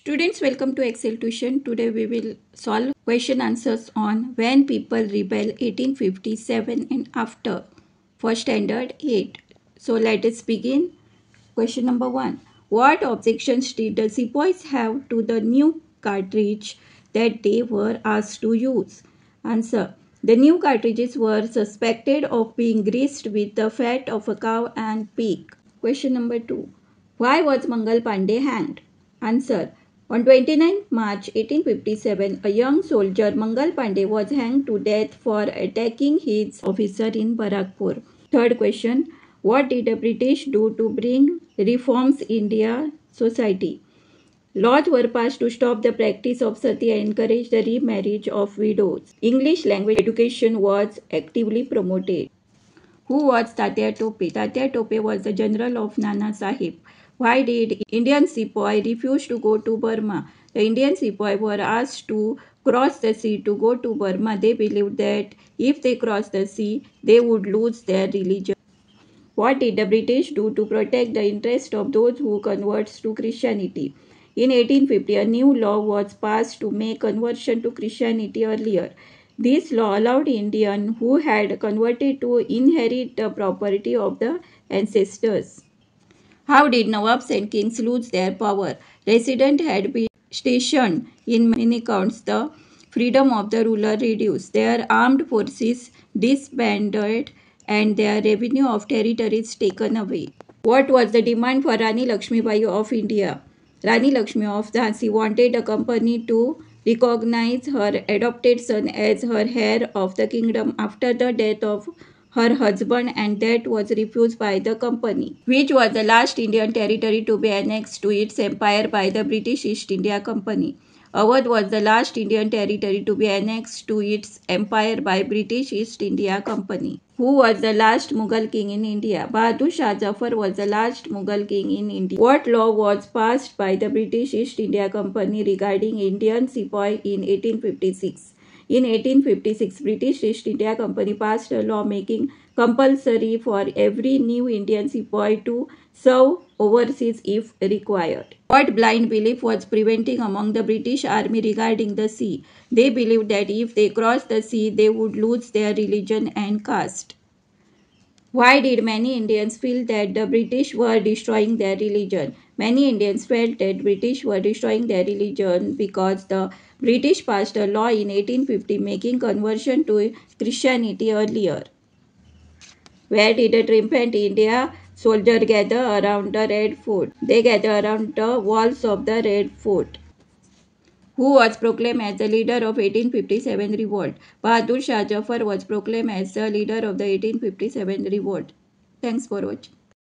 Students, welcome to Excel Tuition. Today we will solve question answers on when people rebel 1857 and after for standard 8. So let us begin. Question number 1. What objections did the sepoys have to the new cartridge that they were asked to use? Answer. The new cartridges were suspected of being greased with the fat of a cow and pig. Question number 2. Why was Mangal Pandey hanged? Answer. On 29 March 1857, a young soldier, Mangal Pandey, was hanged to death for attacking his officer in Barakpur. Third question. What did the British do to bring reforms in India society? Laws were passed to stop the practice of sati and encourage the remarriage of widows. English language education was actively promoted. Who was Tatya Tope? Tatya Tope was the general of Nana Sahib. Why did Indian sepoy refuse to go to Burma? The Indian sepoy were asked to cross the sea to go to Burma. They believed that if they crossed the sea, they would lose their religion. What did the British do to protect the interest of those who converts to Christianity? In 1850, a new law was passed to make conversion to Christianity earlier. This law allowed Indians who had converted to inherit the property of the ancestors. How did Nawabs and kings lose their power? Residents had been stationed in many counties. The freedom of the ruler reduced. Their armed forces disbanded and their revenue of territories taken away. What was the demand for Rani Lakshmibai of India? Rani Lakshmi of Jhansi wanted a company to recognize her adopted son as her heir of the kingdom after the death of her husband, and that was refused by the company. Which was the last Indian territory to be annexed to its empire by the British East India Company? Awadh was the last Indian territory to be annexed to its empire by British East India Company. Who was the last Mughal king in India? Bahadur Shah Zafar was the last Mughal king in India. What law was passed by the British East India Company regarding Indian sepoy in 1856? In 1856, British East India Company passed a law making compulsory for every new Indian sepoy to serve overseas if required. What blind belief was preventing among the British army regarding the sea? They believed that if they crossed the sea, they would lose their religion and caste. Why did many Indians feel that the British were destroying their religion? Many Indians felt that British were destroying their religion because the British passed a law in 1850 making conversion to Christianity earlier. Where did a triumphant India soldier gather around the Red Fort? They gather around the walls of the Red Fort. Who was proclaimed as the leader of 1857 revolt? Bahadur Shah Zafar was proclaimed as the leader of the 1857 revolt. Thanks for watching.